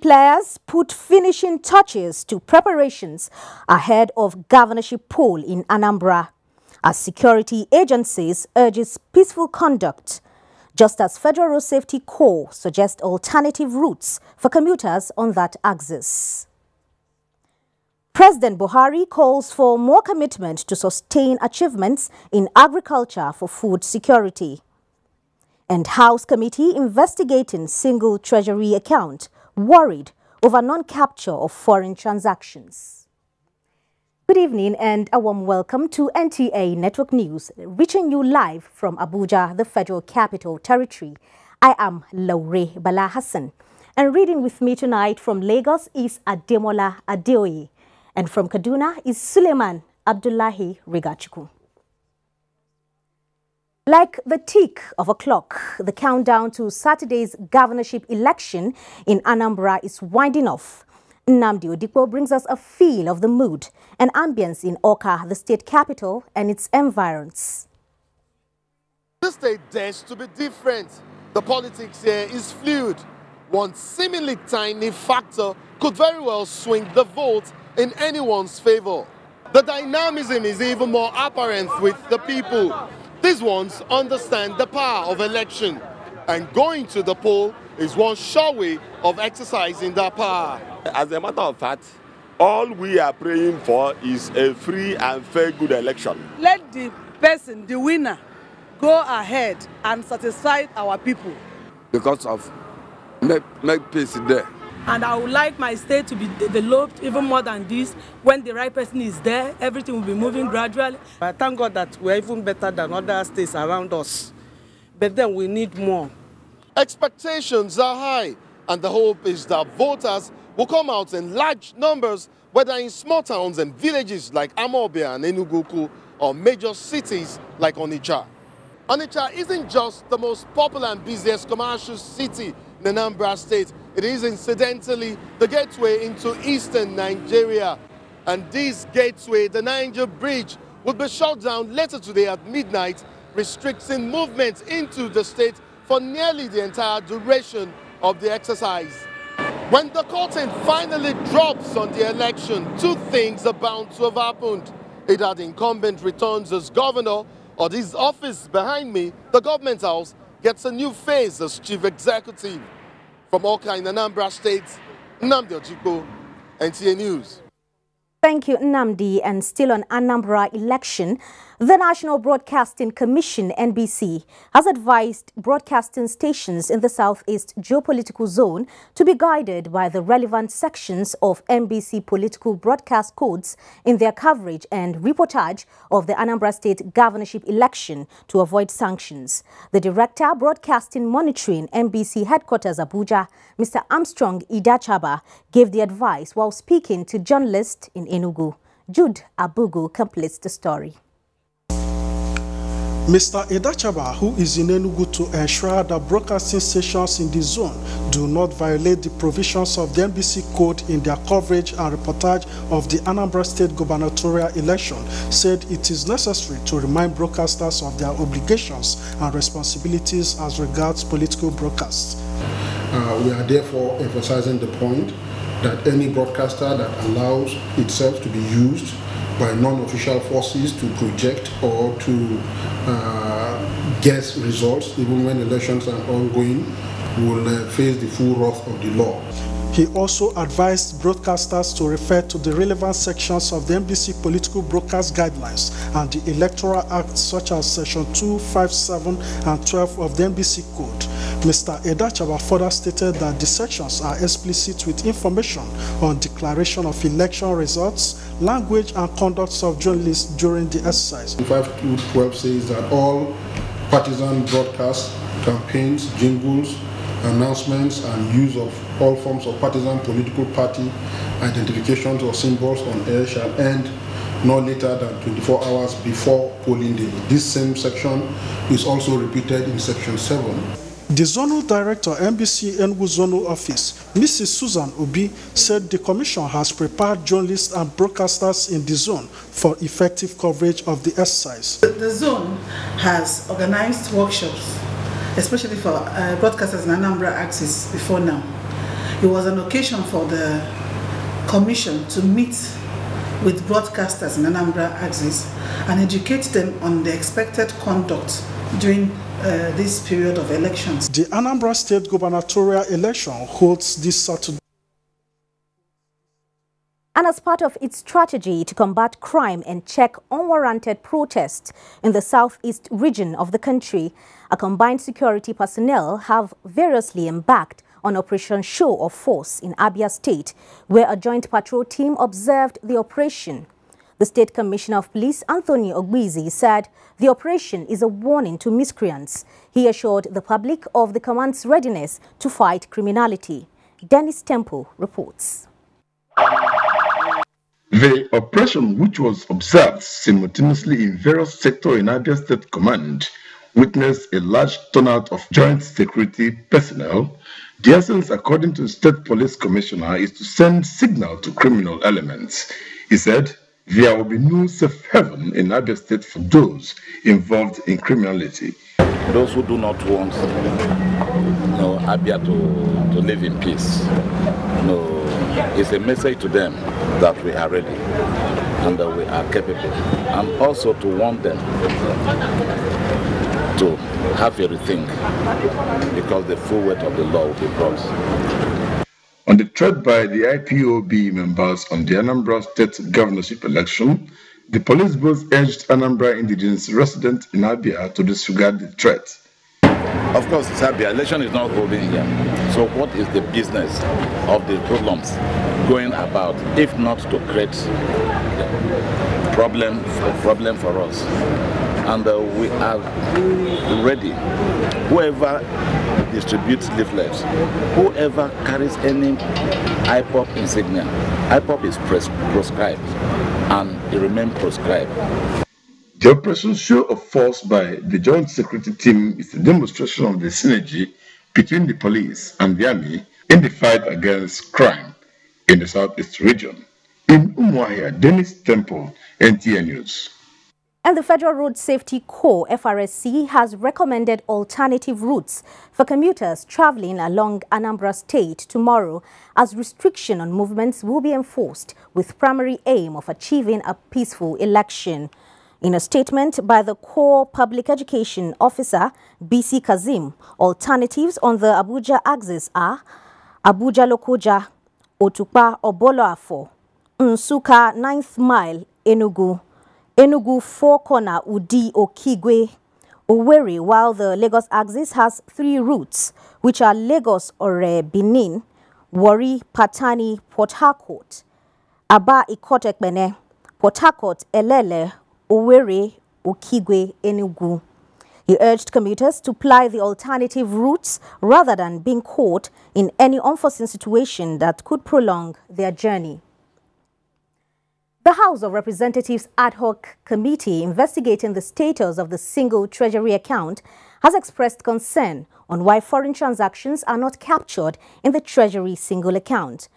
players put finishing touches to preparations ahead of governorship poll in Anambra, as security agencies urges peaceful conduct, just as Federal Road Safety Corps suggests alternative routes for commuters on that axis. President Buhari calls for more commitment to sustain achievements in agriculture for food security. And House Committee investigating single treasury account worried over non-capture of foreign transactions. Good evening and a warm welcome to NTA Network News, reaching you live from Abuja, the Federal Capital Territory. I am Laure Bala Hassan, and reading with me tonight from Lagos is Ademola Adeoye, and from Kaduna is Suleiman Abdullahi Rigachuku. Like the tick of a clock, the countdown to Saturday's governorship election in Anambra is winding off. Nnamdi Odipo brings us a feel of the mood and ambience in Awka, the state capital, and its environs. This state dares to be different. The politics here is fluid. One seemingly tiny factor could very well swing the vote in anyone's favor. The dynamism is even more apparent with the people. These ones understand the power of election, and going to the poll is one sure way of exercising that power. As a matter of fact, all we are praying for is a free and fair good election. Let the person, the winner, go ahead and satisfy our people. Because of make peace there. And I would like my state to be developed even more than this. When the right person is there, everything will be moving gradually. I thank God that we're even better than other states around us. But then we need more. Expectations are high, and the hope is that voters will come out in large numbers, whether in small towns and villages like Amobia and Enugu, or major cities like Onitsha. Onitsha isn't just the most popular and busiest commercial city in Anambra State. It is incidentally the gateway into eastern Nigeria. And this gateway, the Niger Bridge, will be shut down later today at midnight, restricting movement into the state for nearly the entire duration of the exercise. When the curtain finally drops on the election, two things are bound to have happened. Either the incumbent returns as governor, or this office behind me, the government house, gets a new face as chief executive. From Awka in Anambra State, Nnamdi Odipo, NTA News. Thank you, Nnamdi. And still on Anambra election, the National Broadcasting Commission, NBC, has advised broadcasting stations in the Southeast geopolitical zone to be guided by the relevant sections of NBC political broadcast codes in their coverage and reportage of the Anambra State governorship election to avoid sanctions. The Director, Broadcasting Monitoring, NBC Headquarters Abuja, Mr. Armstrong Idachaba, gave the advice while speaking to journalists in Enugu. Jude Abugu completes the story. Mr. Idachaba, who is in Enugu to ensure that broadcasting stations in the zone do not violate the provisions of the NBC code in their coverage and reportage of the Anambra State gubernatorial election, said it is necessary to remind broadcasters of their obligations and responsibilities as regards political broadcasts. We are therefore emphasizing the point that any broadcaster that allows itself to be used by non-official forces to project or to guess results, even when elections are ongoing, will face the full wrath of the law. He also advised broadcasters to refer to the relevant sections of the NBC Political Broadcast Guidelines and the Electoral Act, such as Section 2, 5, 7, and 12 of the NBC Code. Mr. Idachaba further stated that the sections are explicit with information on declaration of election results, language, and conduct of journalists during the exercise. 5.12 says that all partisan broadcasts, campaigns, jingles, announcements, and use of all forms of partisan political party identifications or symbols on air shall end no later than 24 hours before polling day. This same section is also repeated in Section 7. The Zonal Director, NBC Enugu Zonal Office, Mrs. Susan Obi, said the Commission has prepared journalists and broadcasters in the zone for effective coverage of the exercise. The zone has organized workshops, especially for broadcasters in Anambra axis before now. It was an occasion for the Commission to meet with broadcasters in Anambra axis and educate them on the expected conduct during this period of elections. The Anambra State gubernatorial election holds this Saturday. And as part of its strategy to combat crime and check unwarranted protests in the southeast region of the country, a combined security personnel have variously embarked on Operation Show of Force in Abia State, where a joint patrol team observed the operation. The State Commissioner of Police, Anthony Ogbizi, said the operation is a warning to miscreants. He assured the public of the command's readiness to fight criminality. Dennis Temple reports. The operation, which was observed simultaneously in various sectors in Abia State Command, witnessed a large turnout of joint security personnel. The essence, according to the State Police Commissioner, is to send signal to criminal elements. He said there will be no safe haven in Abia State for those involved in criminality. Those who do not want Abia to live in peace, it's a message to them that we are ready and that we are capable, and also to warn them to have a rethink, because the full weight of the law will be brought. On the threat by the IPOB members on the Anambra State governorship election, the police both urged Anambra indigenous residents in Abia to disregard the threat. Of course, Abia election is not holding here. So what is the business of the hoodlums going about if not to create problem for us? And we are ready. Whoever distributes leaflets, whoever carries any IPOB insignia, IPOB is proscribed, and it remains proscribed. The Operation Show of Force by the Joint Security Team is a demonstration of the synergy between the police and the army in the fight against crime in the Southeast region. In Umuahia, Dennis Temple, NTN News. And the Federal Road Safety Corps, FRSC, has recommended alternative routes for commuters traveling along Anambra State tomorrow, as restriction on movements will be enforced with primary aim of achieving a peaceful election. In a statement by the Corps Public Education Officer, BC Kazim, alternatives on the Abuja axis are Abuja Lokoja, Otukpa Oboloafo, Nsuka 9th Mile, Enugu 4 Corner Udi Okigwe, Owerri, while the Lagos axis has 3 routes, which are Lagos Ore Benin, Warri Patani Port Harcourt, Aba Ikotekbene, Port Harcourt Elele, Owerri Okigwe Enugu. He urged commuters to ply the alternative routes rather than being caught in any unforeseen situation that could prolong their journey. The House of Representatives Ad Hoc Committee investigating the status of the single treasury account has expressed concern on why foreign transactions are not captured in the treasury single account.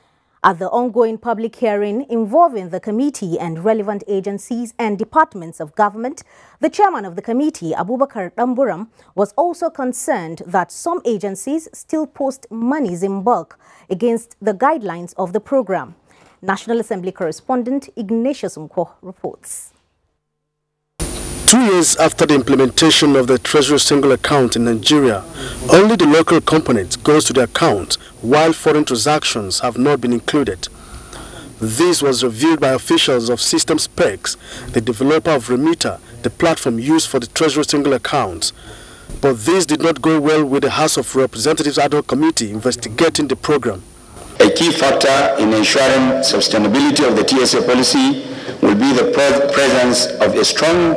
At the ongoing public hearing involving the committee and relevant agencies and departments of government, the chairman of the committee, Abubakar Damburam, was also concerned that some agencies still post monies in bulk against the guidelines of the program. National Assembly correspondent Ignatius Nkwo reports. 2 years after the implementation of the Treasury Single Account in Nigeria, only the local component goes to the account, while foreign transactions have not been included. This was reviewed by officials of System Specs, the developer of Remita, the platform used for the Treasury Single Account. But this did not go well with the House of Representatives Ad Hoc Committee investigating the program. A key factor in ensuring sustainability of the TSA policy will be the presence of a strong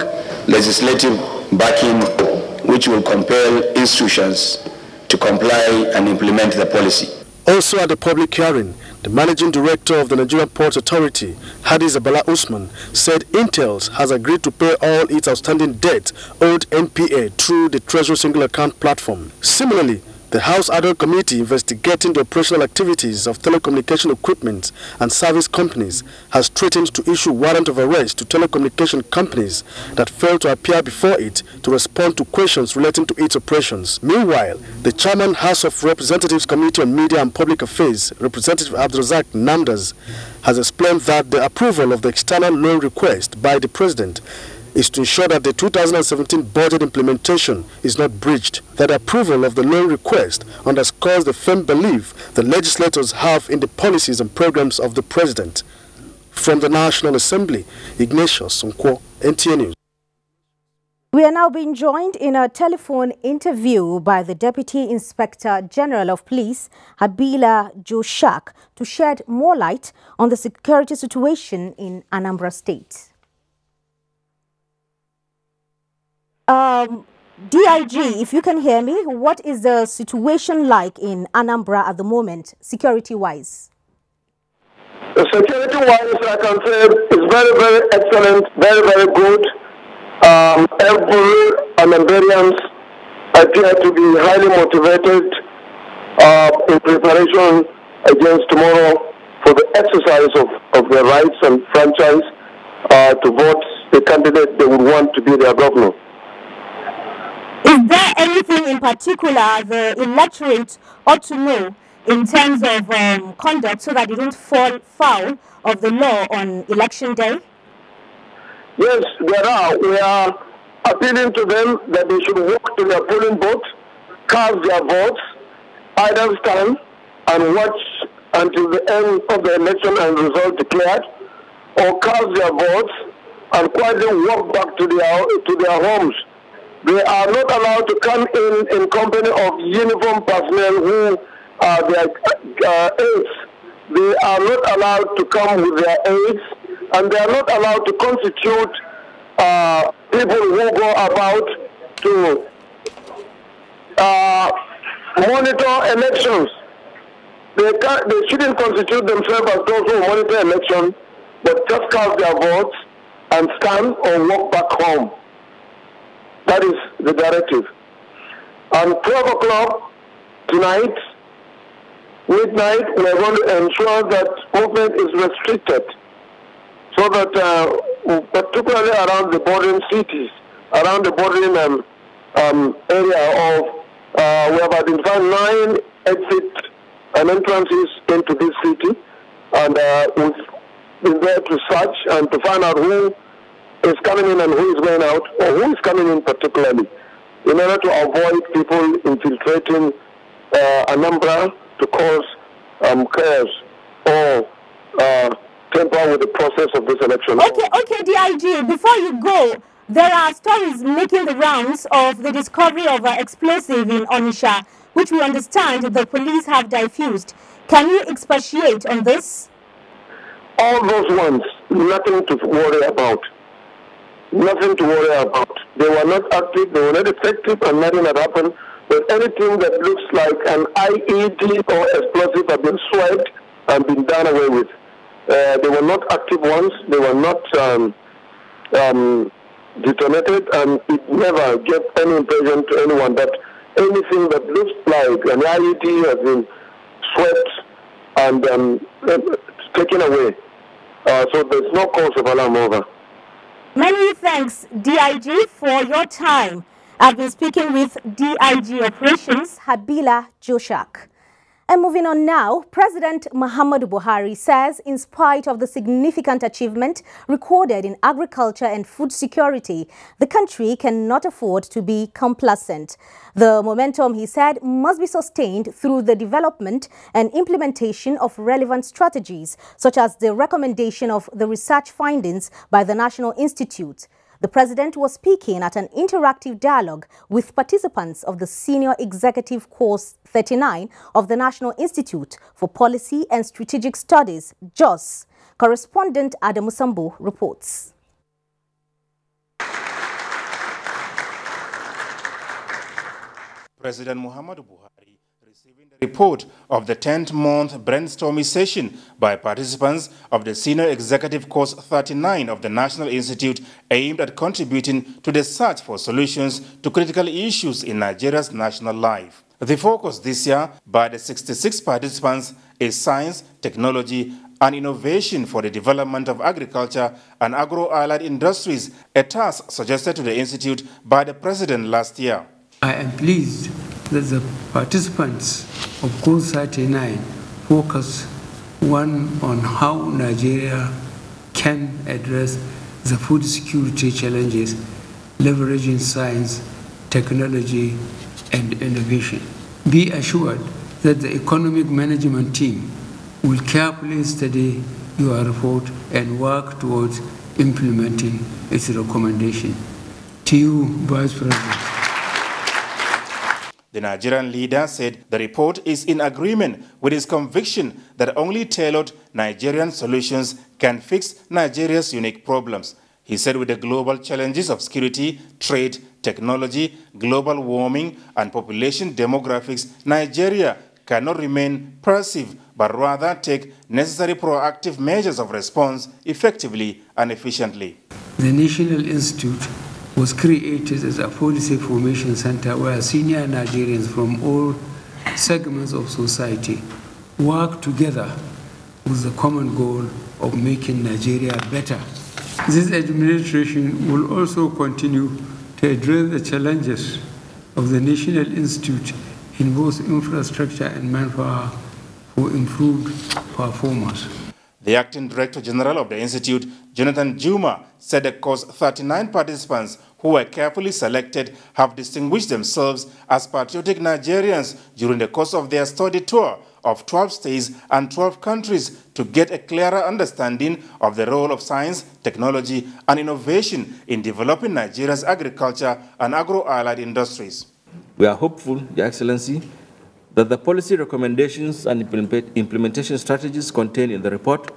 legislative backing which will compel institutions to comply and implement the policy. Also at the public hearing, the Managing Director of the Nigerian Ports Authority, Hadiz Abala Usman, said Intels has agreed to pay all its outstanding debt owed NPA through the Treasury Single Account platform. Similarly, The House Ad hoc Committee investigating the operational activities of telecommunication equipment and service companies has threatened to issue warrant of arrest to telecommunication companies that fail to appear before it to respond to questions relating to its operations. Meanwhile, the Chairman House of Representatives Committee on Media and Public Affairs, Representative Abdulrazak Namdas, has explained that the approval of the external loan request by the President is to ensure that the 2017 budget implementation is not breached. That approval of the loan request underscores the firm belief the legislators have in the policies and programs of the President. From the National Assembly, Ignatius Nkwo, NTA News. We are now being joined in a telephone interview by the Deputy Inspector General of Police, Habila Joshak, to shed more light on the security situation in Anambra State. DIG, if you can hear me, what is the situation like in Anambra at the moment, security-wise? Security-wise, I can say it's very, very excellent, very, very good. Every Anambarians appear to be highly motivated in preparation against tomorrow for the exercise of their rights and franchise to vote the candidate they would want to be their governor. Is there anything in particular the electorate ought to know in terms of conduct so that they don't fall foul of the law on election day? Yes, there are. We are appealing to them that they should walk to their polling booth, cast their votes, either stand and watch until the end of the election and result declared, or cast their votes and quietly walk back to their homes. They are not allowed to come in company of uniformed personnel who are their aides. They are not allowed to come with their aides, and they are not allowed to constitute people who go about to monitor elections. They shouldn't constitute themselves as those who monitor elections, but just cast their votes and stand or walk back home. That is the directive. And 12 o'clock tonight, midnight, we are going to ensure that movement is restricted so that particularly around the bordering cities, around the bordering area of, we have identified 9 exits and entrances into this city, and we've been there to search and to find out who is coming in and who is going out, or who is coming in particularly, in order to avoid people infiltrating Anambra to cause chaos or tamper with the process of this election. Okay, DIG, before you go, there are stories making the rounds of the discovery of an explosive in Onitsha, which we understand the police have diffused. Can you expatiate on this? All those ones, nothing to worry about. Nothing to worry about. They were not active, they were not effective, and nothing had happened. But anything that looks like an IED or explosive had been swept and been done away with. They were not active ones, they were not detonated, and it never gave any impression to anyone that anything that looks like an IED has been swept and taken away. So there's no cause of alarm over. Many thanks, DIG, for your time. I've been speaking with DIG Operations, Habila Joshak. And moving on now, President Muhammadu Buhari says in spite of the significant achievement recorded in agriculture and food security, the country cannot afford to be complacent. The momentum, he said, must be sustained through the development and implementation of relevant strategies, such as the recommendation of the research findings by the National Institute. The president was speaking at an interactive dialogue with participants of the Senior Executive Course 39 of the National Institute for Policy and Strategic Studies, JOS. Correspondent Adam Musambo reports. President Muhammadu Buhari receiving the report of the 10th month brainstorming session by participants of the Senior Executive Course 39 of the National Institute aimed at contributing to the search for solutions to critical issues in Nigeria's national life. The focus this year by the 66 participants is science, technology, and innovation for the development of agriculture and agro-allied industries, a task suggested to the Institute by the President last year. I am pleased that the participants of Course 39 focus one on how Nigeria can address the food security challenges, leveraging science, technology, and innovation. Be assured that the economic management team will carefully study your report and work towards implementing its recommendation. To you, Vice President. The Nigerian leader said the report is in agreement with his conviction that only tailored Nigerian solutions can fix Nigeria's unique problems. He said with the global challenges of security, trade, technology, global warming, and population demographics, Nigeria cannot remain passive, but rather take necessary proactive measures of response effectively and efficiently. The National Institute was created as a policy formation center where senior Nigerians from all segments of society work together with the common goal of making Nigeria better. This administration will also continue to address the challenges of the National Institute in both infrastructure and manpower for improved performance. The Acting Director General of the Institute, Jonathan Juma, said the course 39 participants who were carefully selected have distinguished themselves as patriotic Nigerians during the course of their study tour of 12 states and 12 countries to get a clearer understanding of the role of science, technology, and innovation in developing Nigeria's agriculture and agro-allied industries. We are hopeful, Your Excellency, that the policy recommendations and implementation strategies contained in the report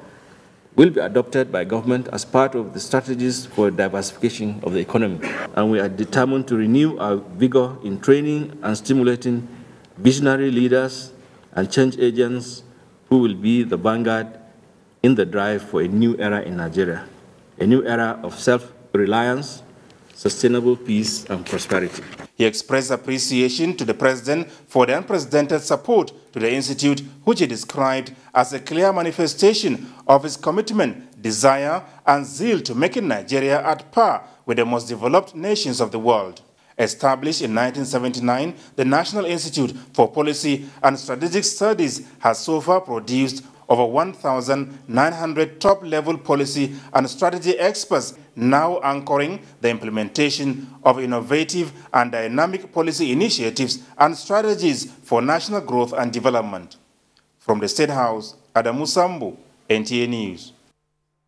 will be adopted by government as part of the strategies for diversification of the economy. And we are determined to renew our vigor in training and stimulating visionary leaders and change agents who will be the vanguard in the drive for a new era in Nigeria, a new era of self-reliance, sustainable peace and prosperity. He expressed appreciation to the President for the unprecedented support to the Institute, which he described as a clear manifestation of his commitment, desire, and zeal to making Nigeria at par with the most developed nations of the world. Established in 1979, the National Institute for Policy and Strategic Studies has so far produced over 1,900 top-level policy and strategy experts, now anchoring the implementation of innovative and dynamic policy initiatives and strategies for national growth and development. From the State House, Adamu Sambu, NTA News.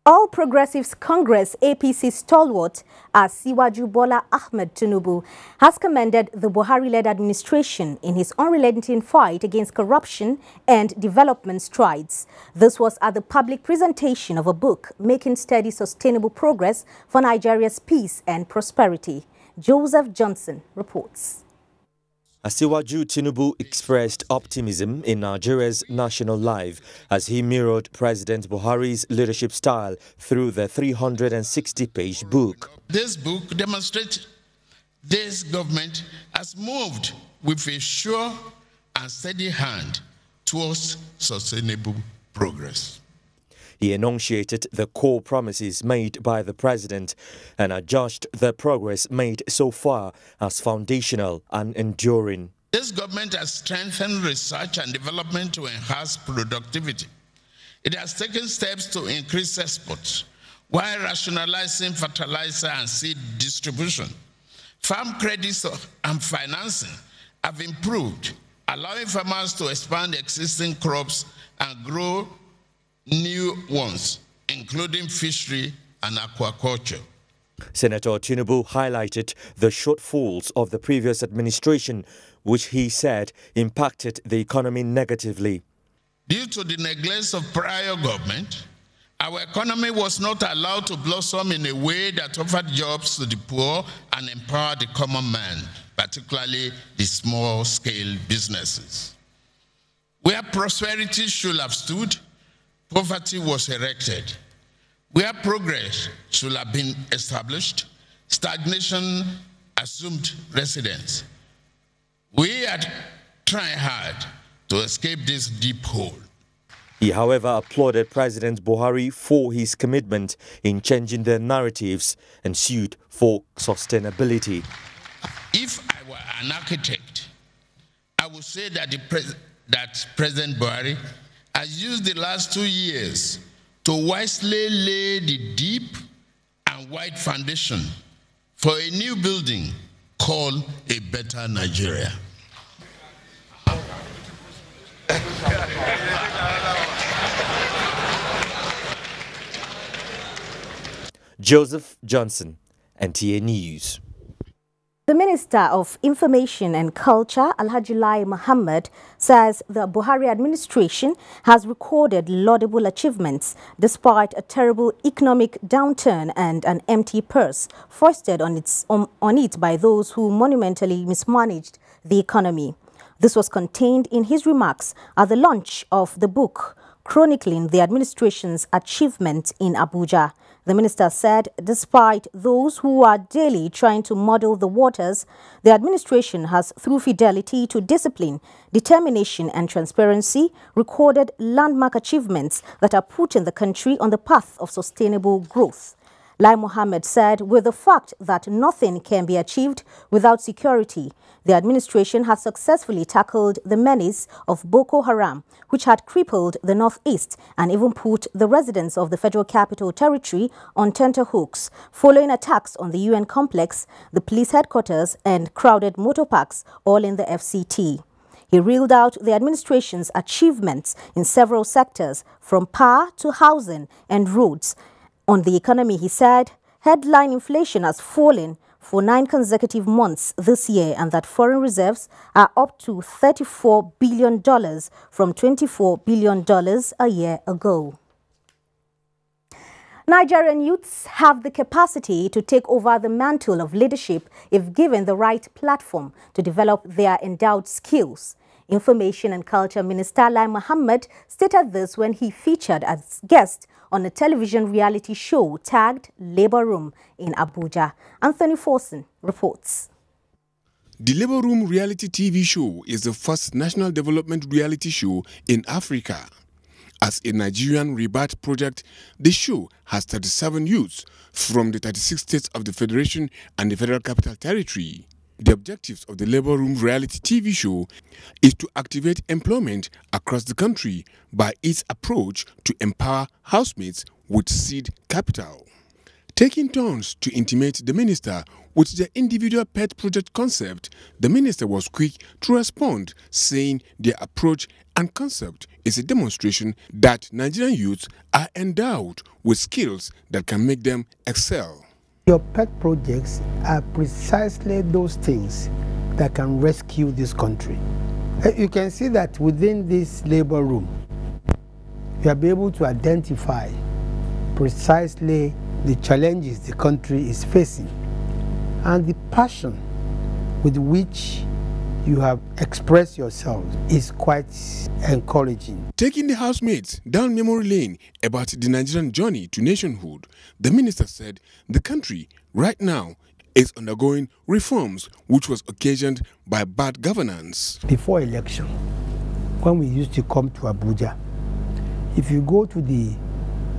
All Progressives Congress APC stalwart Asiwaju Bola Ahmed Tinubu has commended the Buhari-led administration in his unrelenting fight against corruption and development strides. This was at the public presentation of a book, Making Steady Sustainable Progress for Nigeria's Peace and Prosperity. Joseph Johnson reports. Asiwaju Tinubu expressed optimism in Nigeria's national life as he mirrored President Buhari's leadership style through the 360-page book. This book demonstrates this government has moved with a sure and steady hand towards sustainable progress. He enunciated the core promises made by the president and adjudged the progress made so far as foundational and enduring. This government has strengthened research and development to enhance productivity. It has taken steps to increase exports while rationalizing fertilizer and seed distribution. Farm credits and financing have improved, allowing farmers to expand existing crops and grow new ones, including fishery and aquaculture. Senator Tinubu highlighted the shortfalls of the previous administration, which he said impacted the economy negatively. Due to the neglect of prior government, our economy was not allowed to blossom in a way that offered jobs to the poor and empowered the common man, particularly the small-scale businesses. Where prosperity should have stood, poverty was erected. Where progress should have been established, stagnation assumed residence. We at try hard to escape this deep hole. He, however, applauded President Buhari for his commitment in changing their narratives and sued for sustainability. If I were an architect, I would say that, that President Buhari has used the last 2 years to wisely lay the deep and wide foundation for a new building called a better Nigeria. Joseph Johnson, NTA News. The Minister of Information and Culture, Alhaji Lai Mohammed, says the Buhari administration has recorded laudable achievements despite a terrible economic downturn and an empty purse foisted on it by those who monumentally mismanaged the economy. This was contained in his remarks at the launch of the book chronicling the administration's achievement in Abuja. The minister said despite those who are daily trying to muddle the waters, the administration has, through fidelity to discipline, determination and transparency, recorded landmark achievements that are putting the country on the path of sustainable growth. Lai Mohammed said, with the fact that nothing can be achieved without security, the administration has successfully tackled the menace of Boko Haram, which had crippled the northeast and even put the residents of the Federal Capital Territory on tenterhooks, following attacks on the UN complex, the police headquarters and crowded motor parks, all in the FCT. He reeled out the administration's achievements in several sectors, from power to housing and roads. On the economy, he said, headline inflation has fallen for 9 consecutive months this year and that foreign reserves are up to $34 billion from $24 billion a year ago. Nigerian youths have the capacity to take over the mantle of leadership if given the right platform to develop their endowed skills. Information and Culture Minister Lai Mohammed stated this when he featured as guest on a television reality show tagged Labor Room in Abuja. Anthony Forson reports. The Labor Room reality TV show is the first national development reality show in Africa. As a Nigerian rebirth project, the show has 37 youths from the 36 states of the Federation and the Federal Capital Territory. The objectives of the Labor Room reality TV show is to activate employment across the country by its approach to empower housemates with seed capital. Taking turns to intimate the minister with their individual pet project concept, the minister was quick to respond, saying their approach and concept is a demonstration that Nigerian youths are endowed with skills that can make them excel. Your pet projects are precisely those things that can rescue this country. You can see that within this labor room, you are able to identify precisely the challenges the country is facing and the passion with which you have expressed yourself is quite encouraging. Taking the housemates down memory lane about the Nigerian journey to nationhood, the minister said the country right now is undergoing reforms which was occasioned by bad governance. Before election, when we used to come to Abuja, if you go to the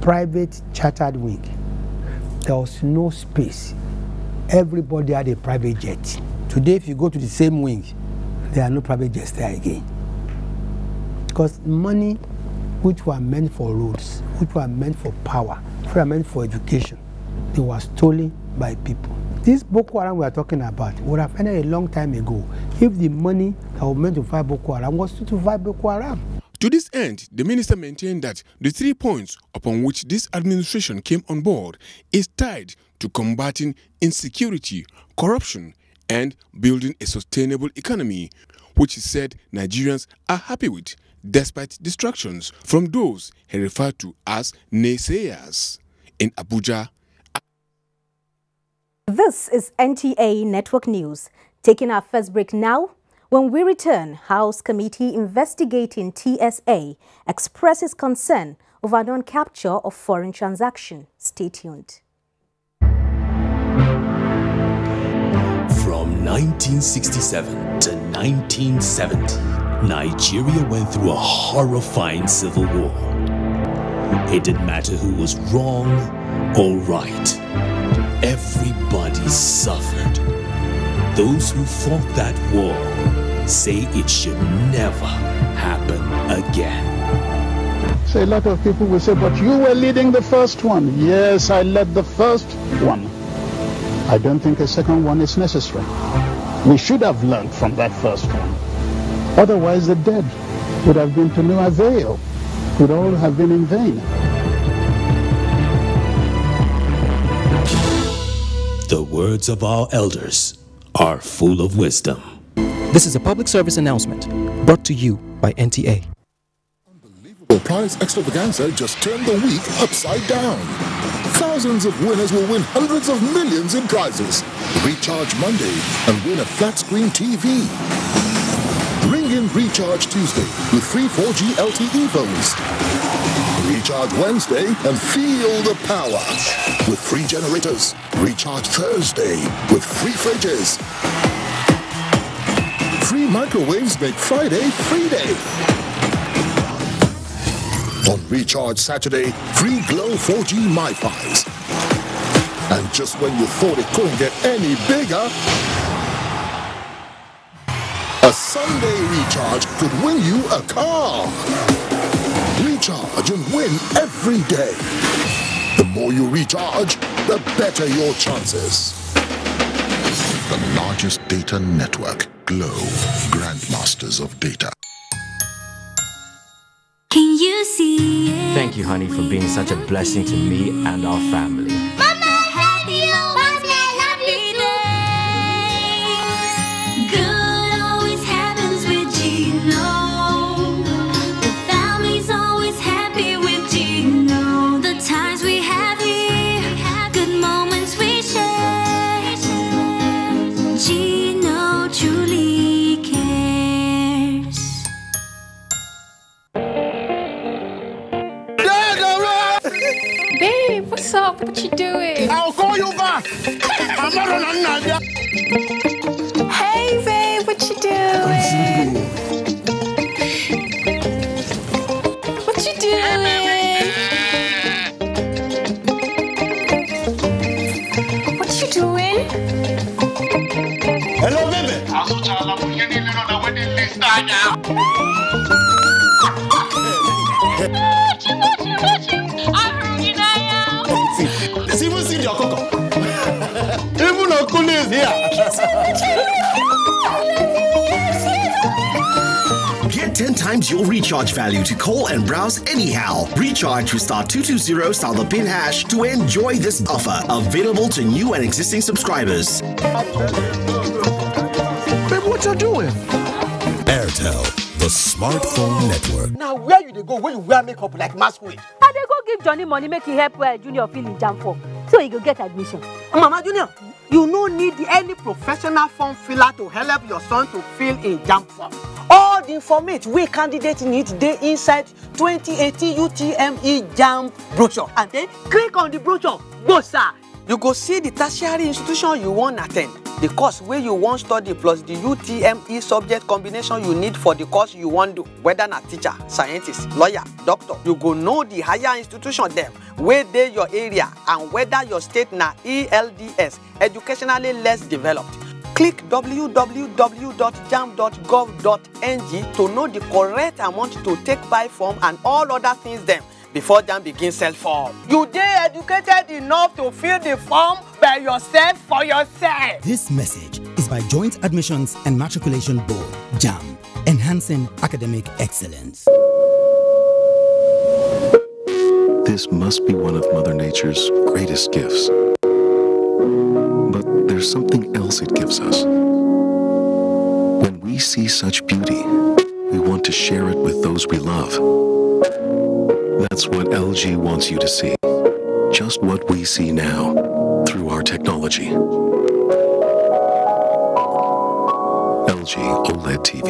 private chartered wing, there was no space. Everybody had a private jet. Today, if you go to the same wing, there are no private jets there again. Because money which were meant for roads, which were meant for power, which were meant for education, they were stolen by people. This Boko Haram we are talking about would have ended a long time ago if the money that was meant to fight Boko Haram was to fight Boko Haram. To this end, the minister maintained that the 3 points upon which this administration came on board is tied to combating insecurity, corruption, and building a sustainable economy, which he said Nigerians are happy with, despite distractions from those he referred to as naysayers. In Abuja. This is NTA Network News. Taking our first break now. When we return, House Committee investigating TSA expresses concern over non-capture of foreign transaction. Stay tuned. From 1967 to 1970, Nigeria went through a horrifying civil war. It didn't matter who was wrong or right. Everybody suffered. Those who fought that war say it should never happen again. So a lot of people will say, but you were leading the first one. Yes, I led the first one. I don't think a second one is necessary. We should have learned from that first one. Otherwise, the dead would have been to no avail, would all have been in vain. The words of our elders are full of wisdom. This is a public service announcement brought to you by NTA. Prize extravaganza just turned the week upside down. Thousands of winners will win hundreds of millions in prizes. Recharge Monday and win a flat-screen TV. Ring in Recharge Tuesday with free 4G LTE phones. Recharge Wednesday and feel the power with free generators. Recharge Thursday with free fridges. Free microwaves make Friday free day. On Recharge Saturday, free Glow 4G MiFis. And just when you thought it couldn't get any bigger, a Sunday recharge could win you a car. Recharge and win every day. The more you recharge, the better your chances. The largest data network, Glow, grandmasters of data. Can you see it? Thank you, honey, for being such a blessing to me and our family. Mama, happy days. Good always happens with Gino. The family's always happy with Gino. The times we have here, good moments we share. Gino truly cares. Babe, what's up? What you doing? I'll call you back. I'm not on Nadia. Hey, babe, what you doing? What you doing? What you doing? Hello, baby. Let's even see your cocoa. Even Uncle is here. Get 10 times your recharge value to call and browse anyhow. Recharge with *220 star the pin hash to enjoy this offer. Available to new and existing subscribers. Babe, what you doing? Airtel, the smartphone network. Now, where you dey go when you wear makeup like masquerade? I dey go give Johnny money make he help Junior fill in jam form so he go get admission. Mama Junior, you no need any professional form filler to help your son to fill in jam form. All the information we candidate need dey inside 2018 UTME JAMB brochure, and then click on the brochure. Go, sir. You go see the tertiary institution you wan attend, the course where you wan study plus the UTME subject combination you need for the course you wan do, whether na teacher, scientist, lawyer, doctor. You go know the higher institution dem wey dey your area and whether your state na ELDS, educationally less developed. Click www.jamb.gov.ng to know the correct amount to take buy form and all other things dem before JAMB begin sell form. You dey educated enough to fill the form by yourself for yourself. This message is by Joint Admissions and Matriculation Board, JAMB, enhancing academic excellence. This must be one of Mother Nature's greatest gifts. But there's something else it gives us. When we see such beauty, we want to share it with those we love. That's what LG wants you to see. Just what we see now through our technology. LG OLED TV.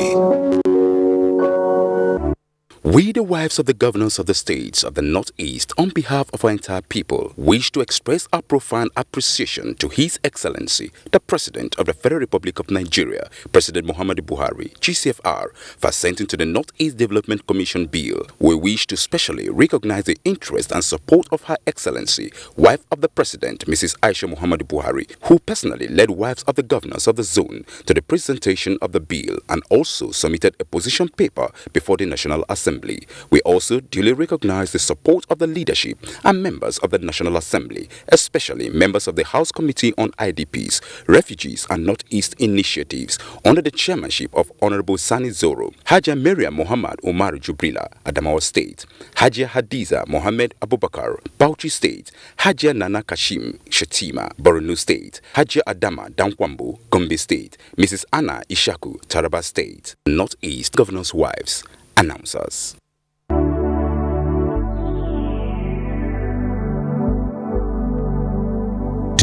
We, the wives of the governors of the states of the Northeast, on behalf of our entire people, wish to express our profound appreciation to His Excellency, the President of the Federal Republic of Nigeria, President Muhammadu Buhari, GCFR, for assenting to the Northeast Development Commission Bill. We wish to specially recognize the interest and support of Her Excellency, wife of the President, Mrs. Aisha Muhammadu Buhari, who personally led wives of the governors of the zone to the presentation of the bill and also submitted a position paper before the National Assembly. We also duly recognize the support of the leadership and members of the National Assembly, especially members of the House Committee on IDPs, Refugees and Northeast Initiatives, under the chairmanship of Honorable Sani Zoro, Hajia Miriam Muhammad Umar Jubrila, Adamawa State, Hajia Hadiza Mohammed Abubakar, Bauchi State, Hajia Nana Kashim Shetima, Borno State, Hajia Adama Dankwambu, Gombe State, Mrs. Anna Ishaku, Taraba State, Northeast Governors' Wives. Announcers. Do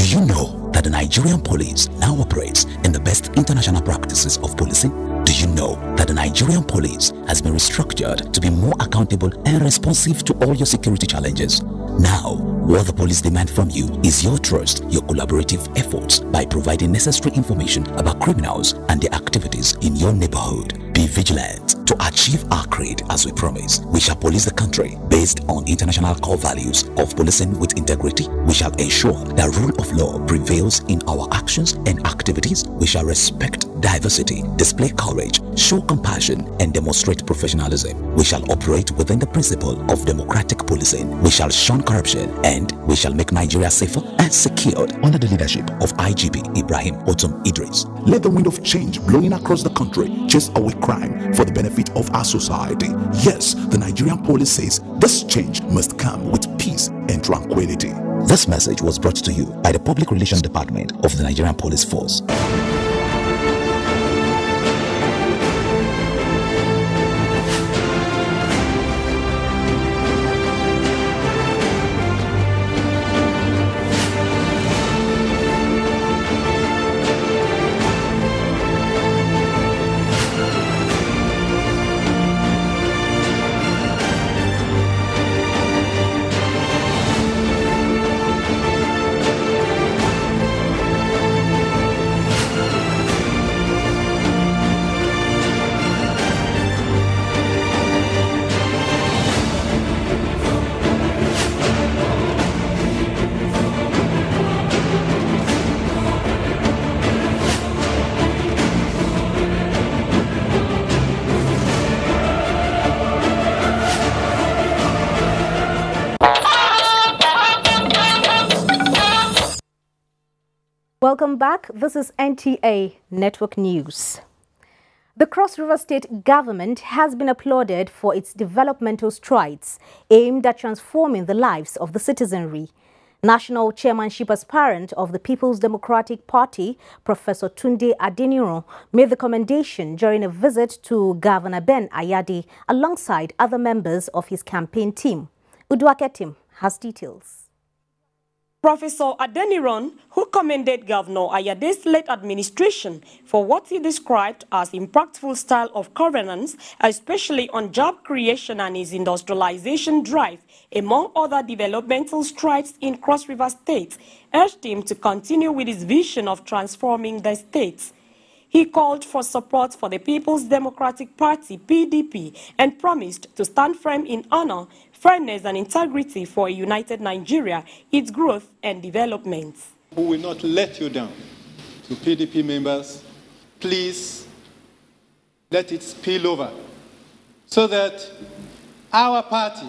you know that the Nigerian police now operates in the best international practices of policing? Do you know that the Nigerian police has been restructured to be more accountable and responsive to all your security challenges? Now, what the police demand from you is your trust, your collaborative efforts by providing necessary information about criminals and their activities in your neighborhood. Be vigilant. To achieve our creed as we promise, we shall police the country based on international core values of policing with integrity. We shall ensure that rule of law prevails in our actions and activities. We shall respect diversity, display courage, show compassion, and demonstrate professionalism. We shall operate within the principle of democratic policing. We shall shun corruption, and we shall make Nigeria safer and secured under the leadership of IGP Ibrahim Otum Idris. Let the wind of change blowing across the country chase away crime for the benefit of our society. Yes, the Nigerian police says this change must come with peace and tranquility. This message was brought to you by the Public Relations Department of the Nigerian Police Force. Welcome back. This is NTA Network News. The Cross River State government has been applauded for its developmental strides aimed at transforming the lives of the citizenry. National chairmanship aspirant of the People's Democratic Party, Professor Tunde Adeniran, made the commendation during a visit to Governor Ben Ayade alongside other members of his campaign team. Uduaketim has details. Professor Adeniran, who commended Governor Ayade's late administration for what he described as impactful style of governance, especially on job creation and his industrialization drive, among other developmental strides in Cross River State, urged him to continue with his vision of transforming the state. He called for support for the People's Democratic Party, PDP, and promised to stand firm in honor, fairness and integrity for a united Nigeria, its growth and development. We will not let you down. To PDP members, please let it spill over so that our party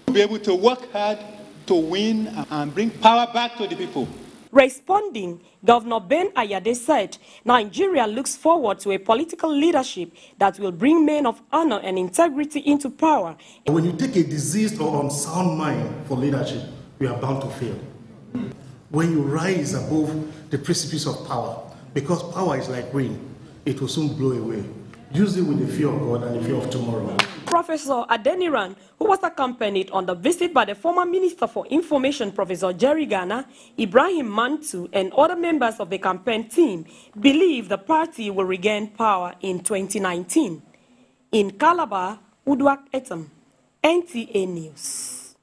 will be able to work hard to win and bring power back to the people. Responding, Governor Ben Ayade said, Nigeria looks forward to a political leadership that will bring men of honor and integrity into power. When you take a diseased or unsound mind for leadership, we are bound to fail. When you rise above the precipice of power, because power is like rain, it will soon blow away. Use it with the fear of God and the fear of tomorrow. Professor Adeniran, who was accompanied on the visit by the former Minister for Information, Professor Jerry Ghana, Ibrahim Mantu, and other members of the campaign team, believe the party will regain power in 2019. In Calabar, Udwak Etam, NTA News.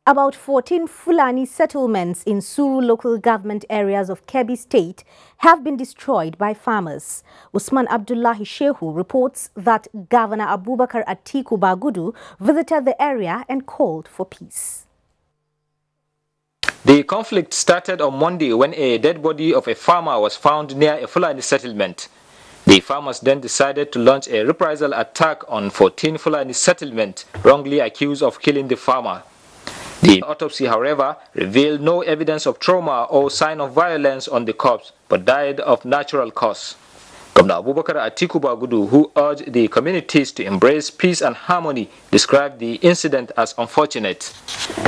About 14 Fulani settlements in Suru local government areas of Kebbi State have been destroyed by farmers. Usman Abdullahi Shehu reports that Governor Abubakar Atiku Bagudu visited the area and called for peace. The conflict started on Monday when a dead body of a farmer was found near a Fulani settlement. The farmers then decided to launch a reprisal attack on 14 Fulani settlements wrongly accused of killing the farmer. The autopsy, however, revealed no evidence of trauma or sign of violence on the corpse, but died of natural cause. Governor Abubakar Atiku Bagudu, who urged the communities to embrace peace and harmony, described the incident as unfortunate.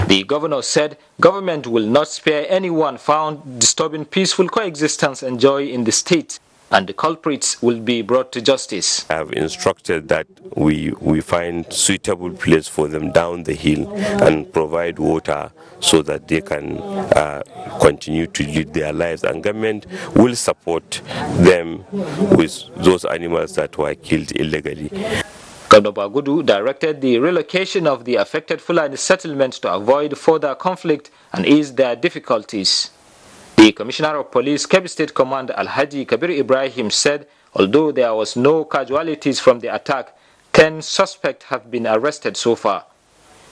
The governor said government will not spare anyone found disturbing peaceful coexistence and joy in the state, and the culprits will be brought to justice. I have instructed that we find suitable place for them down the hill and provide water so that they can continue to lead their lives, and government will support them with those animals that were killed illegally. Governor Bagudu directed the relocation of the affected Fulani settlements to avoid further conflict and ease their difficulties. The Commissioner of Police, Kebbi State Command Alhaji Kabir Ibrahim said although there was no casualties from the attack, 10 suspects have been arrested so far.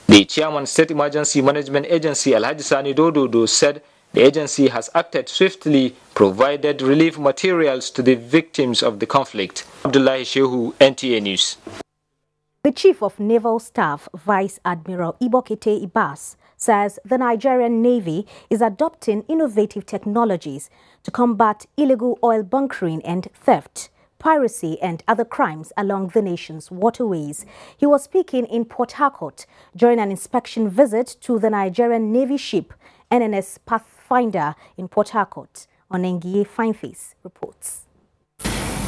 The Chairman State Emergency Management Agency Alhaji Sani Dododo said the agency has acted swiftly, provided relief materials to the victims of the conflict. Abdullahi Shehu, NTA News. The Chief of Naval Staff, Vice Admiral Ibokete Ibas, says the Nigerian Navy is adopting innovative technologies to combat illegal oil bunkering and theft, piracy and other crimes along the nation's waterways. He was speaking in Port Harcourt during an inspection visit to the Nigerian Navy ship NNS Pathfinder in Port Harcourt. Onengie Fineface reports.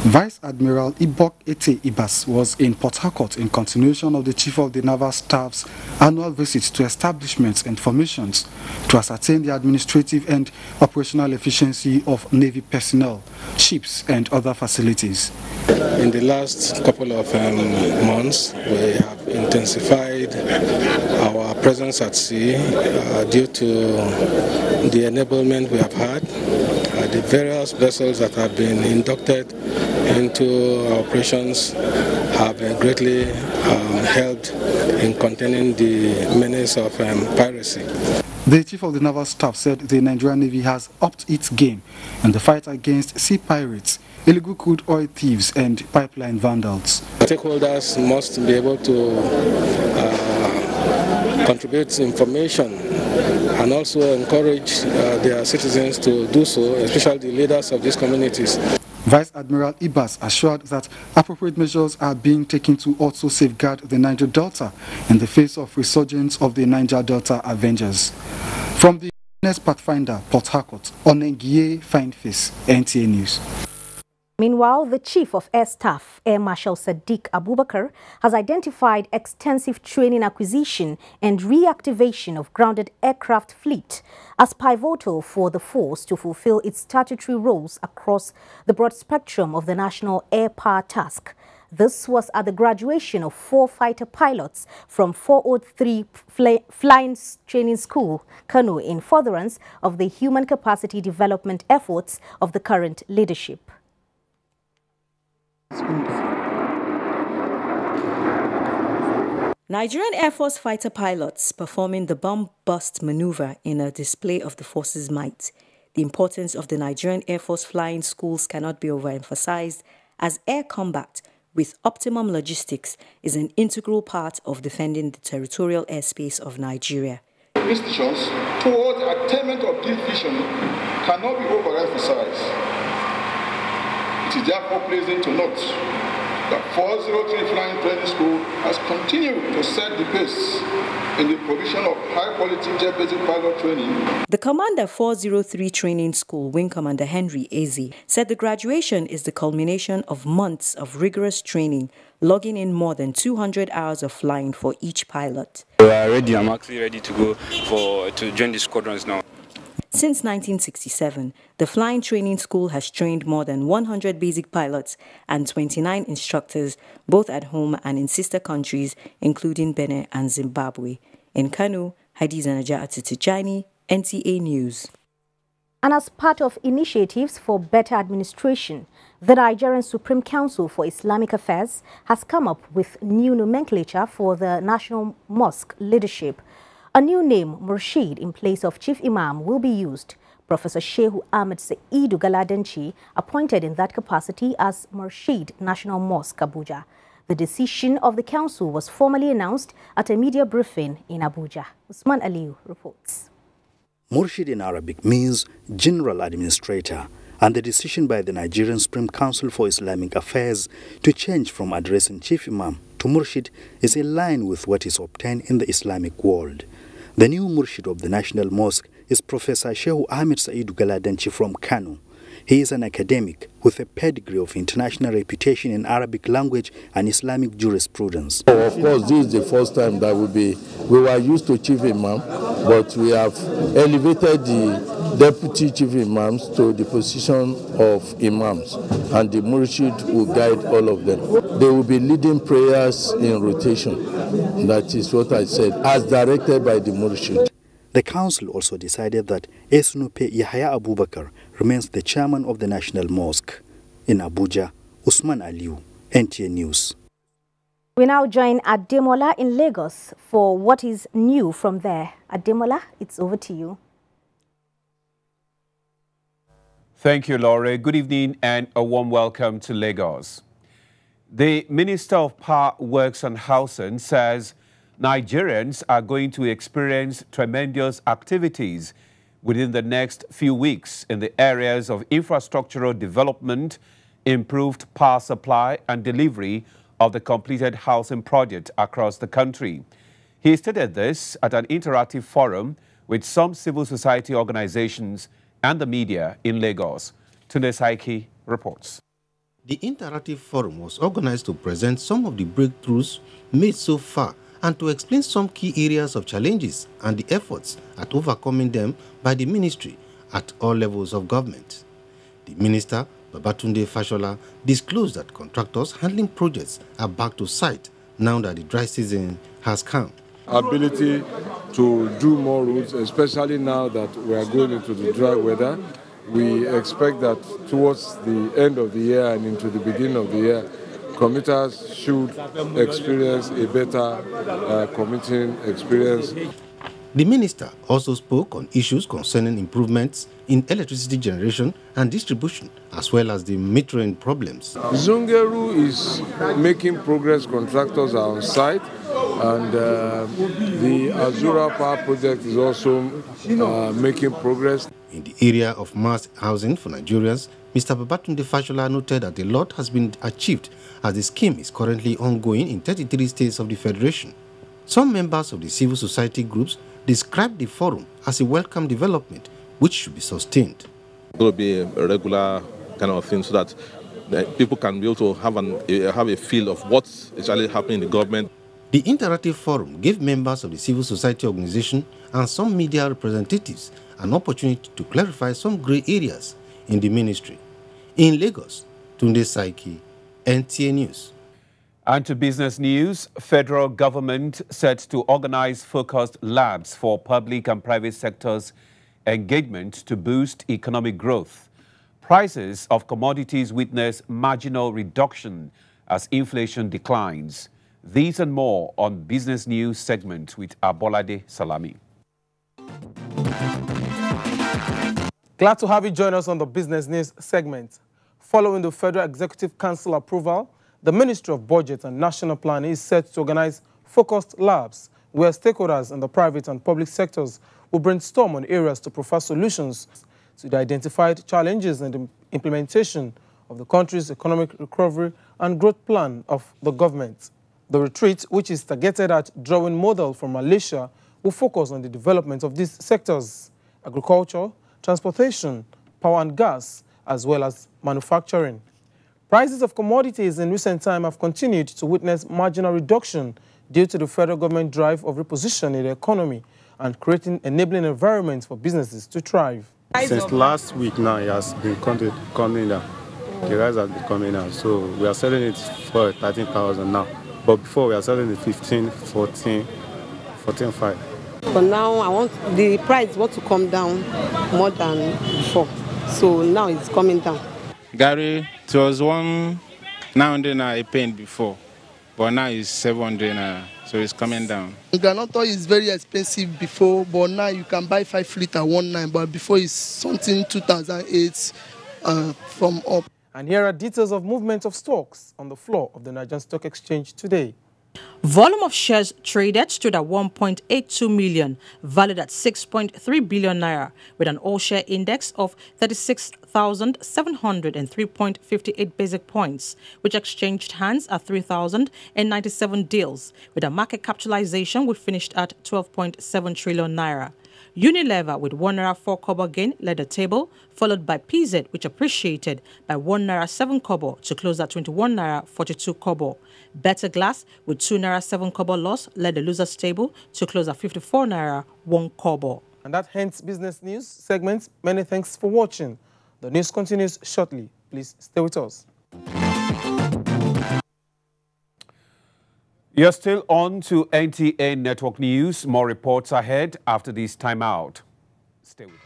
Vice Admiral Ibokete Ibas was in Port Harcourt in continuation of the Chief of the Naval Staff's annual visit to establishments and formations to ascertain the administrative and operational efficiency of Navy personnel, ships and other facilities. In the last couple of months, we have intensified our presence at sea due to the enablement we have had. The various vessels that have been inducted into our operations have greatly helped in containing the menace of piracy. The Chief of the Naval Staff said the Nigerian Navy has upped its game in the fight against sea pirates, illegal crude oil thieves and pipeline vandals. Stakeholders must be able to contribute information and also encourage their citizens to do so, especially the leaders of these communities. Vice Admiral Ibas assured that appropriate measures are being taken to also safeguard the Niger Delta in the face of resurgence of the Niger Delta Avengers. From the NNS Pathfinder, Port Harcourt, Onengie Fineface, NTA News. Meanwhile, the Chief of Air Staff, Air Marshal Sadiq Abubakar, has identified extensive training acquisition and reactivation of grounded aircraft fleet as pivotal for the force to fulfill its statutory roles across the broad spectrum of the National Air Power Task. This was at the graduation of 4 fighter pilots from 403 Flying Training School, Kano, in furtherance of the human capacity development efforts of the current leadership. Nigerian Air Force fighter pilots performing the bomb-bust maneuver in a display of the force's might. The importance of the Nigerian Air Force flying schools cannot be overemphasized, as air combat with optimum logistics is an integral part of defending the territorial airspace of Nigeria. Institutions towards the attainment of this vision cannot be overemphasized. It is therefore pleasing to note that 403 Flying Training School has continued to set the pace in the provision of high-quality jet-basic pilot training. The Commander 403 Training School, Wing Commander Henry Eze, said the graduation is the culmination of months of rigorous training, logging in more than 200 hours of flying for each pilot. We are ready. I'm actually ready to go to join the squadrons now. Since 1967, the Flying Training School has trained more than 100 basic pilots and 29 instructors, both at home and in sister countries, including Benin and Zimbabwe. In Kano, Hadiza Najat Tijani, NTA News. And as part of initiatives for better administration, the Nigerian Supreme Council for Islamic Affairs has come up with new nomenclature for the National Mosque leadership. A new name, Murshid, in place of Chief Imam, will be used. Professor Shehu Ahmed Saidu Galadanchi appointed in that capacity as Murshid National Mosque, Abuja. The decision of the council was formally announced at a media briefing in Abuja. Usman Aliyu reports. Murshid in Arabic means General Administrator, and the decision by the Nigerian Supreme Council for Islamic Affairs to change from addressing Chief Imam to Murshid is in line with what is obtained in the Islamic world. The new Murshid of the National Mosque is Professor Shehu Ahmed Saidu Galadanchi from Kano. He is an academic with a pedigree of international reputation in Arabic language and Islamic jurisprudence. Of course, this is the first time that we were used to Chief Imam, but we have elevated the Deputy Chief Imams to the position of Imams, and the Murshid will guide all of them. They will be leading prayers in rotation. That is what I said, as directed by the Murshid. The council also decided that Esnupe Yahya Abubakar remains the chairman of the National Mosque. In Abuja, Usman Aliyu, NTA News. We now join Ademola in Lagos for what is new from there. Ademola, it's over to you. Thank you, Laura. Good evening and a warm welcome to Lagos. The Minister of Power, Works and Housing says Nigerians are going to experience tremendous activities within the next few weeks in the areas of infrastructural development, improved power supply and delivery of the completed housing project across the country. He stated this at an interactive forum with some civil society organizations and the media in Lagos. Tunde Saiki reports. The interactive forum was organized to present some of the breakthroughs made so far and to explain some key areas of challenges and the efforts at overcoming them by the ministry at all levels of government. The minister, Babatunde Fashola, disclosed that contractors handling projects are back to site now that the dry season has come. Ability to do more roads, especially now that we are going into the dry weather. We expect that towards the end of the year and into the beginning of the year, commuters should experience a better commuting experience. The minister also spoke on issues concerning improvements in electricity generation and distribution, as well as the metering problems. Zungeru is making progress. Contractors are on site, and the Azura Power Project is also making progress. In the area of mass housing for Nigerians, Mr. Babatunde Fashola noted that a lot has been achieved as the scheme is currently ongoing in 33 states of the Federation. Some members of the civil society groups described the forum as a welcome development which should be sustained. It will be a regular kind of thing so that people can be able to have a feel of what's actually happening in the government. The interactive forum gave members of the civil society organization and some media representatives an opportunity to clarify some grey areas in the ministry. In Lagos, Tunde Saiki, NTA News. And to business news, federal government set to organize focused labs for public and private sectors engagement to boost economic growth. Prices of commodities witness marginal reduction as inflation declines. These and more on Business News segment with Abolade Salami. Glad to have you join us on the Business News segment. Following the Federal Executive Council approval, the Ministry of Budget and National Planning is set to organize focused labs where stakeholders in the private and public sectors will brainstorm on areas to provide solutions to the identified challenges in the implementation of the country's economic recovery and growth plan of the government. The retreat, which is targeted at drawing model from Malaysia, will focus on the development of these sectors: agriculture, transportation, power and gas, as well as manufacturing. Prices of commodities in recent time have continued to witness marginal reduction due to the federal government drive of repositioning the economy and creating enabling environments for businesses to thrive. Since last week now, it has been coming down. The rice has been coming down. So we are selling it for 13,000 now. But before we are selling it 15, 14, 14.5. But now I want the price to come down more than before. So now it's coming down. Gary, it was 1,900 a pen before, but now it's 700, so it's coming down. Groundnut oil is very expensive before, but now you can buy 5 litre 19, but before it's something 2008 from up. And here are details of movement of stocks on the floor of the Nigerian Stock Exchange today. Volume of shares traded stood at 1.82 million, valued at 6.3 billion naira, with an all-share index of 36,703.58 basic points, which exchanged hands at 3,097 deals, with a market capitalization which finished at 12.7 trillion naira. Unilever with 1 naira 4 kobo gain led the table, followed by PZ, which appreciated by 1 naira 7 kobo to close at 21 naira 42 kobo. Better Glass with 2 naira 7 kobo loss led the losers table to close at 54 naira 1 kobo. And that ends business news segment. Many thanks for watching. The news continues shortly. Please stay with us. You're still on to NTA Network News. More reports ahead after this timeout. Stay with us.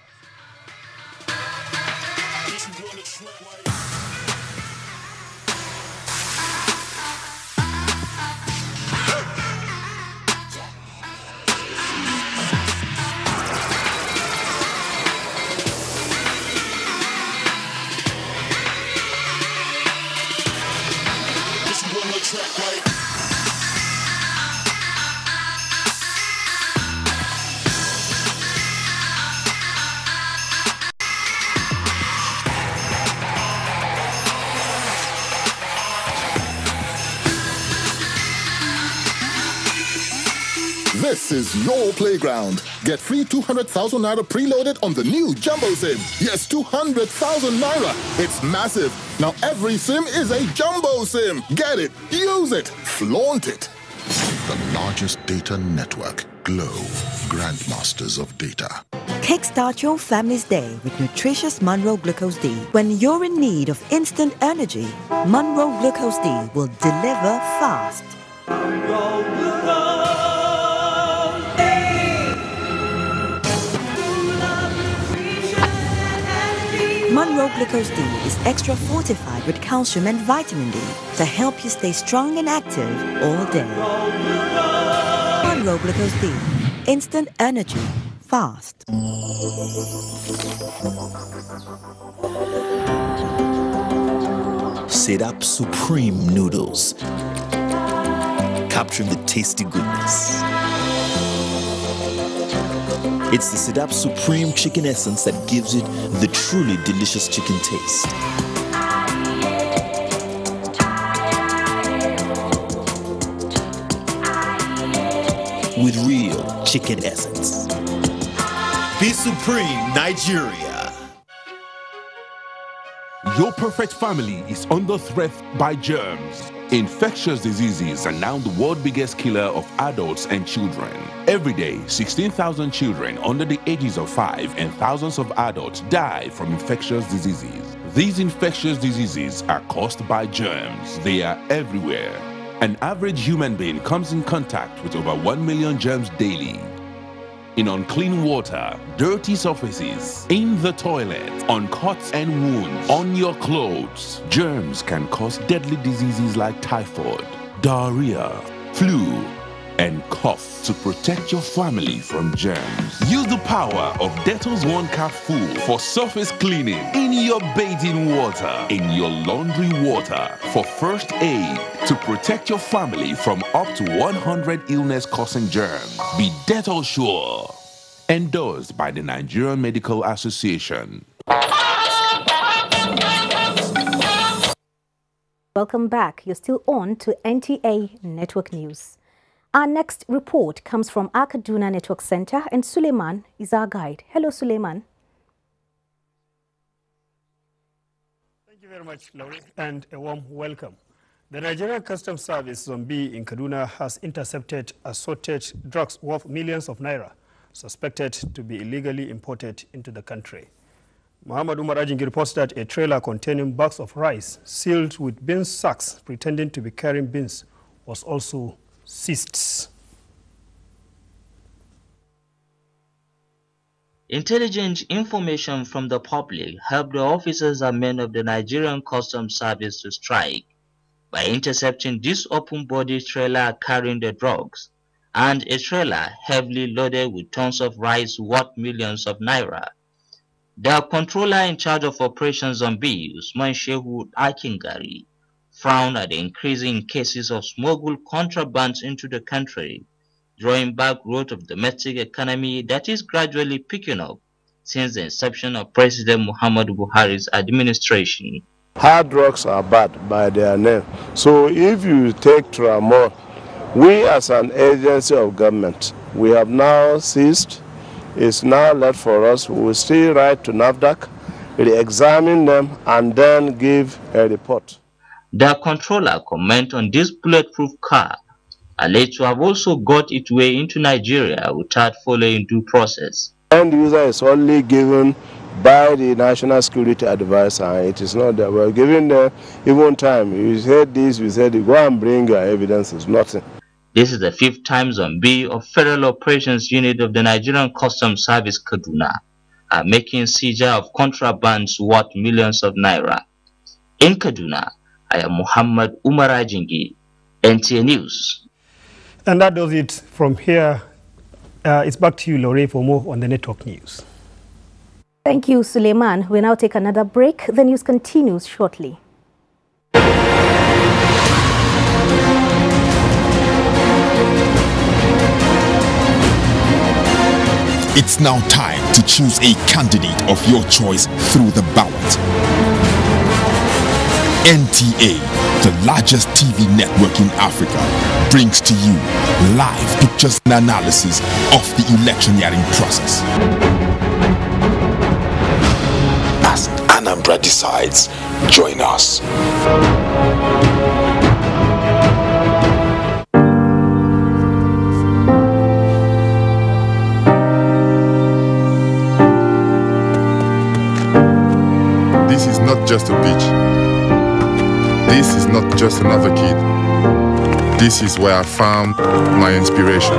This is your playground. Get free 200,000 naira preloaded on the new Jumbo SIM. Yes, 200,000 naira. It's massive. Now every SIM is a Jumbo SIM. Get it, use it, flaunt it. The largest data network, Glow, grandmasters of data. Kickstart your family's day with nutritious Monroe Glucose D. When you're in need of instant energy, Monroe Glucose D will deliver fast. Monroe Glucose D is extra fortified with calcium and vitamin D to help you stay strong and active all day. Monroe Glucose D, instant energy, fast. Sedap Supreme Noodles, capturing the tasty goodness. It's the Sedap Supreme Chicken Essence that gives it the truly delicious chicken taste. With real chicken essence. Be Supreme, Nigeria. Your perfect family is under threat by germs. Infectious diseases are now the world's biggest killer of adults and children. Every day, 16,000 children under the ages of 5 and thousands of adults die from infectious diseases. These infectious diseases are caused by germs. They are everywhere. An average human being comes in contact with over 1 million germs daily. In unclean water, dirty surfaces, in the toilet, on cuts and wounds, on your clothes, germs can cause deadly diseases like typhoid, diarrhea, flu, and cough. To protect your family from germs, use the power of Dettol's 1 Cap Full for surface cleaning, in your bathing water, in your laundry water, for first aid, to protect your family from up to 100 illness-causing germs. Be Dettol Sure. Endorsed by the Nigerian Medical Association. Welcome back. You're still on to NTA Network News. Our next report comes from our Kaduna Network Center, and Suleiman is our guide. Hello, Suleiman. Thank you very much, Laurie, and a warm welcome. The Nigerian Customs Service Zone B in Kaduna has intercepted assorted drugs worth millions of naira suspected to be illegally imported into the country. Muhammad Umar Ajingi reports that a trailer containing bags of rice sealed with bean sacks pretending to be carrying beans was also seized. Intelligent information from the public helped the officers and men of the Nigerian Customs Service to strike by intercepting this open-body trailer carrying the drugs and a trailer heavily loaded with tons of rice worth millions of naira. The controller in charge of operations on Bill, Usman Shehu Akingari, frowned at the increasing cases of smuggled contraband into the country, drawing back growth of domestic economy that is gradually picking up since the inception of President Muhammadu Buhari's administration. Hard drugs are bad by their name. So if you take Tramol, we as an agency of government, we have now ceased. It's now left for us. We will still write to NAFDAC, re-examine them, and then give a report. The controller comment on this bulletproof car alleged to have also got its way into Nigeria without following due process. End user is only given by the National Security Advisor. It is not that we're giving them even time. You said this, we said go and bring your evidence. It's nothing. This is the 5th time zombie of Federal Operations Unit of the Nigerian Customs Service Kaduna are making seizure of contrabands worth millions of naira. In Kaduna, I am Muhammad Umar Ajingi, NTA News. And that does it from here. It's back to you, Lorraine, for more on the network news. Thank you, Suleiman. We'll now take another break. The news continues shortly. It's now time to choose a candidate of your choice through the ballot. NTA, the largest TV network in Africa, brings to you live pictures and analysis of the electioneering process. As Anambra decides, join us. This is not just a beach. This is not just another kid. This is where I found my inspiration.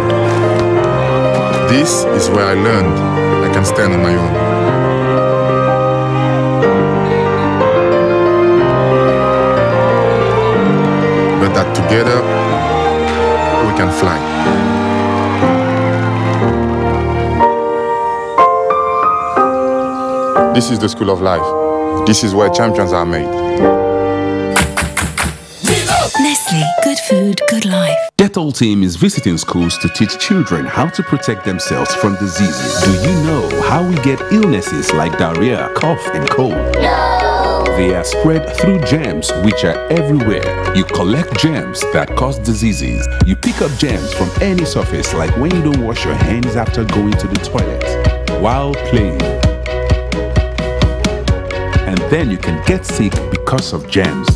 This is where I learned I can stand on my own. But that together we can fly. This is the school of life. This is where champions are made. Nestle, good food, good life. Dettol team is visiting schools to teach children how to protect themselves from diseases. Do you know how we get illnesses like diarrhea, cough, and cold? No! They are spread through germs which are everywhere. You collect germs that cause diseases. You pick up germs from any surface, like when you don't wash your hands after going to the toilet, while playing. And then you can get sick because of germs.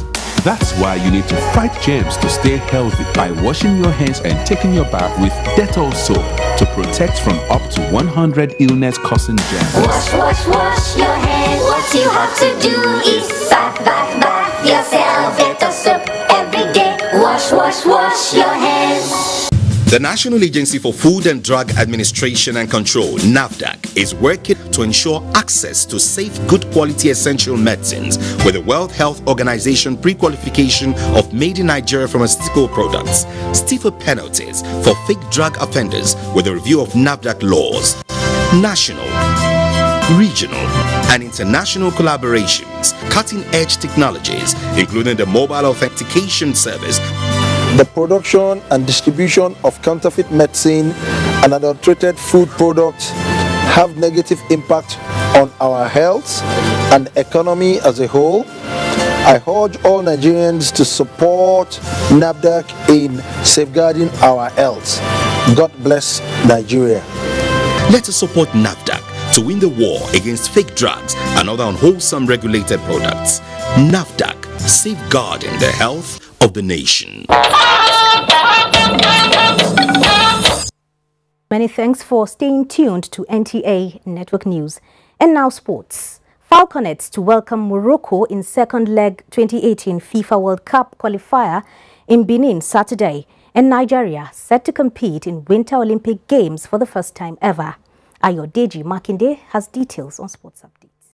That's why you need to fight germs to stay healthy by washing your hands and taking your bath with Dettol soap to protect from up to 100 illness-causing germs. Wash, wash, wash your hands. What you have to do is bath yourself. Dettol soap every day. Wash, wash, wash your hands. The National Agency for Food and Drug Administration and Control, NAFDAC, is working to ensure access to safe, good quality essential medicines with the World Health Organization pre-qualification of made in Nigeria pharmaceutical products, stiffer penalties for fake drug offenders with a review of NAFDAC laws, national, regional, and international collaborations, cutting-edge technologies, including the mobile authentication service. The production and distribution of counterfeit medicine and adulterated food products have negative impact on our health and economy as a whole. I urge all Nigerians to support NAFDAC in safeguarding our health. God bless Nigeria. Let us support NAFDAC to win the war against fake drugs and other unwholesome regulated products. NAFDAC, safeguarding the health of the nation. Many thanks for staying tuned to NTA Network News. And now sports. Falconets to welcome Morocco in second leg 2018 FIFA World Cup qualifier in Benin Saturday, and Nigeria set to compete in Winter Olympic Games for the first time ever. Ayodeji Makinde has details on Sports Update.